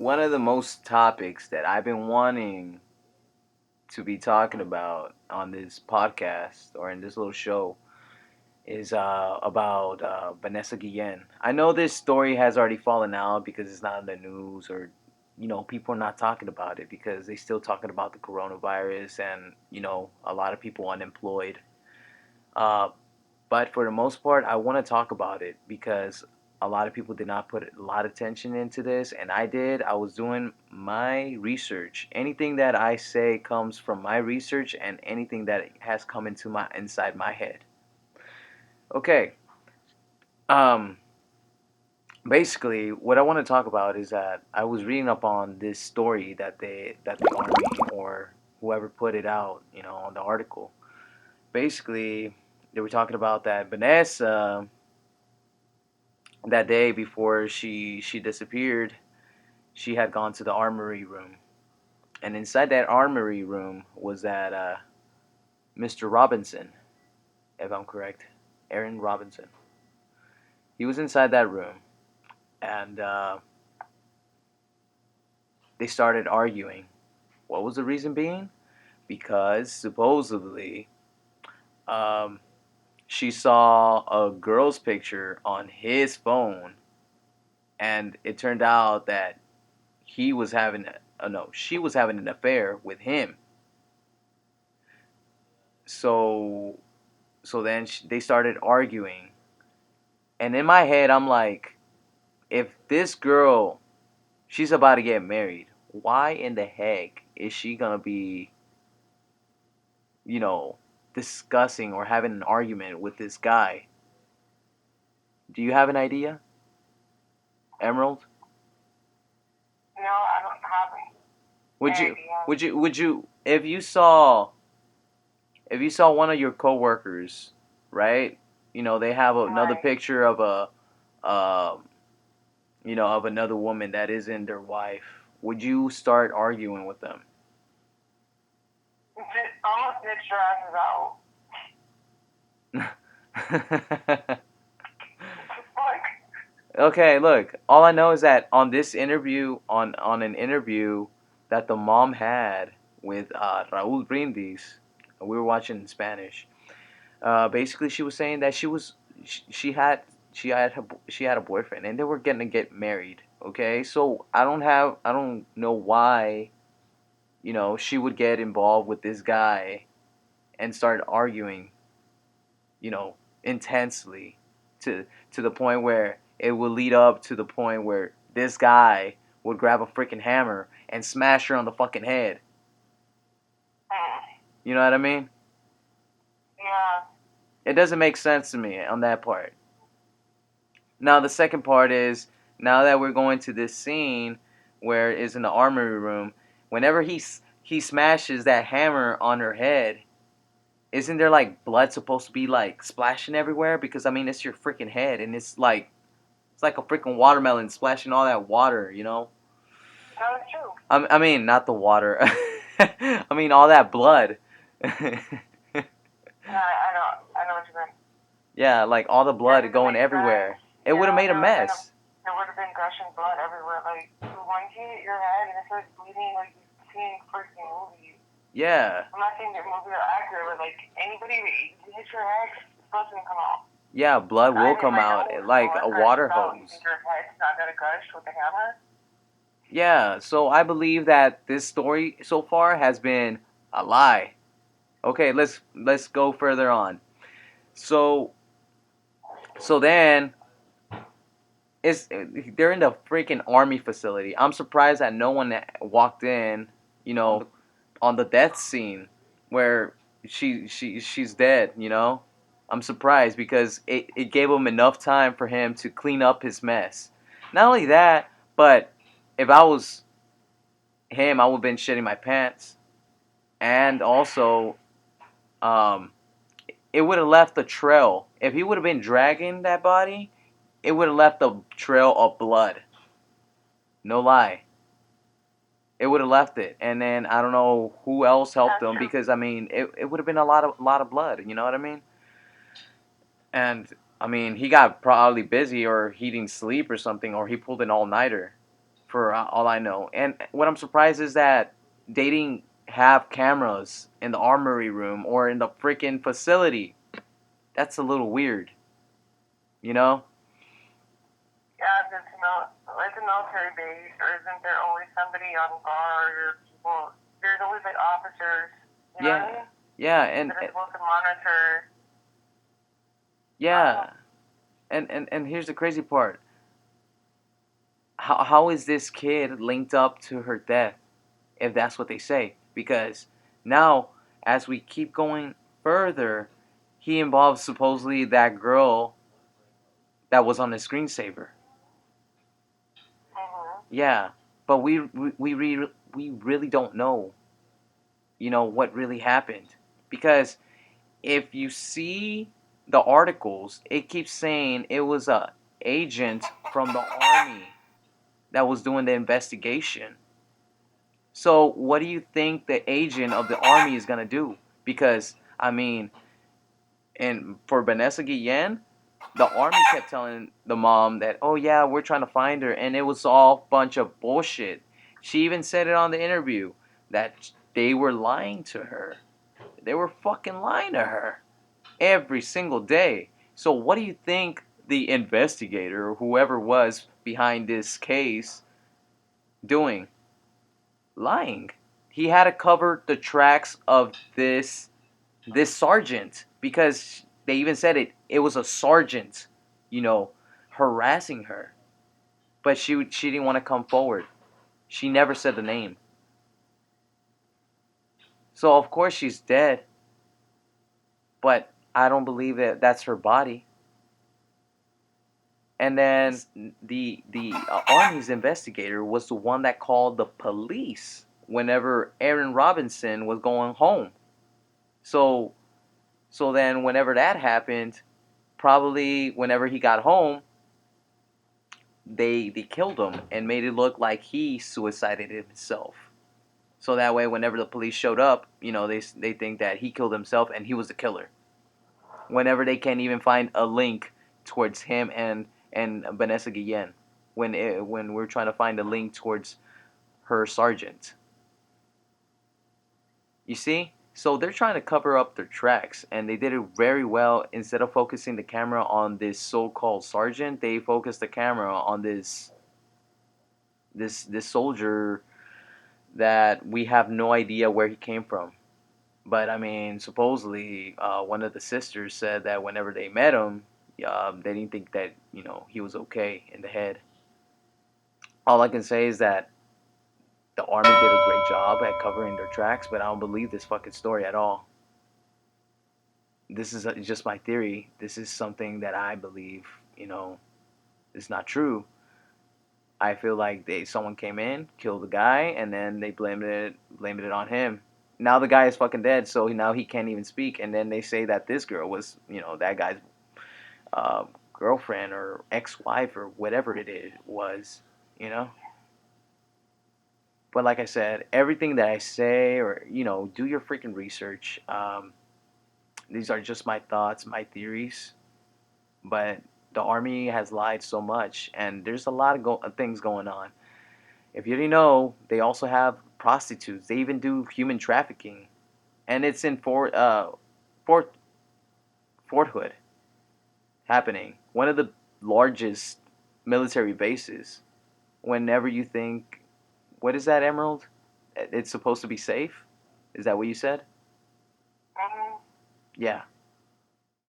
One of the most topics that I've been wanting to be talking about on this podcast or in this little show is about Vanessa Guillen. I know this story has already fallen out because it's not in the news or people are not talking about it because they still talking about the coronavirus and a lot of people unemployed. Uh, but for the most part, I want to talk about it because a lot of people did not put a lot of attention into this, and I did. I was doing my research. Anything that I say comes from my research, and anything that has come into my inside my head. Okay. Um. Basically, what I want to talk about is that I was reading up on this story that the army or whoever put it out, on the article. Basically, they were talking about that Vanessa that day before she disappeared, she had gone to the armory room, and inside that armory room was that Mr. Robinson, if I'm correct, Aaron Robinson. He was inside that room, and they started arguing. What was the reason being? Because supposedly, um, she saw a girl's picture on his phone, and it turned out that he was having no, she was having an affair with him. So then they started arguing, and in my head I'm like, if this girl, she's about to get married, why in the heck is she gonna be, you know, discussing or having an argument with this guy? Do you have an idea, Emerald? No, I don't have Would any you idea. would you if you saw one of your coworkers, right? They have another Right. picture of um, of another woman that isn't their wife. Would you start arguing with them? Just almost snitched your asses out. Fuck. Okay, look. All I know is that on this interview, on an interview that the mom had with Raúl Brindis, we were watching in Spanish. Basically, she was saying that she had she had a boyfriend and they were gonna get married. Okay, so I don't know why she would get involved with this guy and start arguing intensely to the point where it would lead up to the point where this guy would grab a freaking hammer and smash her on the fucking head. Mm. You know what I mean? Yeah. It doesn't make sense to me on that part. Now the second part is, now that we're going to this scene where it's in the armory room, whenever he smashes that hammer on her head, isn't there like blood supposed to be like splashing everywhere? Because I mean it's your freaking head and it's like a freaking watermelon splashing all that water, you know? That was true. I mean, not the water. I mean, all that blood. No, I know what you meant. Yeah, like all the It blood doesn't going make sense. everywhere. It would have Yeah, made a mess. there would have been gushing blood everywhere. Like once you hit your head and it starts bleeding, like you've seen freaking movies. Yeah. I'm not saying that movies are accurate, but like anybody that hits your head, blood's gonna come out. Yeah, blood I will hit come my out nose, like blood a gushes water out. You hose. think your head's not gonna gush with the hammer? Yeah, so I believe that this story so far has been a lie. Okay, let's go further on. So then it's they're in the freaking army facility. I'm surprised that no one walked in, on the death scene where she's dead. I'm surprised because it gave him enough time for him to clean up his mess. Not only that, but if I was him, I would have been shitting my pants, and also um, it would have left a trail. If he would have been dragging that body, it would have left a trail of blood. No lie. It would have left it, and then I don't know who else helped That's him true. because I mean it would have been a lot of blood. You know what I mean? And I mean he got probably busy or he didn't sleep or something or he pulled an all nighter for all I know. And what I'm surprised is that they didn't have cameras in the armory room or in the freaking facility. That's a little weird, you know? Yeah, it's not like a military base, or isn't there always somebody on guard or people? There's always like officers, you know what I Yeah, mean? yeah, That are supposed to monitor. yeah, and here's the crazy part. How is this kid linked up to her death if that's what they say? Because now, as we keep going further, he involves supposedly that girl that was on the screensaver. Yeah, but we really don't know, what really happened, because if you see the articles, it keeps saying it was a agent from the army that was doing the investigation. So what do you think the agent of the army is gonna do? Because I mean, and for Vanessa Guillen, the army kept telling the mom that, oh yeah, we're trying to find her, and it was all bunch of bullshit. She even said it on the interview that they were lying to her. They were fucking lying to her every single day. So what do you think the investigator or whoever was behind this case doing? Lying. He had to cover the tracks of this sergeant, because they even said it was a sergeant, you know, harassing her. But she didn't want to come forward. She never said the name. So of course she's dead, but I don't believe that that's her body. And then the Army's investigator was the one that called the police whenever Aaron Robinson was going home. So so then whenever that happened, probably whenever he got home, they killed him and made it look like he suicided himself. So that way, whenever the police showed up, they think that he killed himself and he was the killer. Whenever they can't even find a link towards him and Vanessa Guillen, when we're trying to find a link towards her sergeant. You see? So they're trying to cover up their tracks, and they did it very well. Instead of focusing the camera on this so-called sergeant, they focused the camera on this soldier that we have no idea where he came from. But I mean, supposedly, one of the sisters said that whenever they met him, they didn't think that he was okay in the head. All I can say is that the army did a great job at covering their tracks, but I don't believe this fucking story at all. This is just my theory. This is something that I believe, is not true. I feel like someone came in, killed the guy, and then they blamed it on him. Now the guy is fucking dead, so now he can't even speak. And then they say that this girl was, that guy's girlfriend or ex-wife or whatever was, you know. But like I said, everything that I say, or do your freaking research. These are just my thoughts, my theories. But the army has lied so much, and there's a lot of things going on. If you didn't know, they also have prostitutes. They even do human trafficking, and it's in Fort Fort Hood happening. One of the largest military bases. Whenever you think, what is that, Emerald? It's supposed to be safe. Is that what you said? Mm-hmm. Yeah.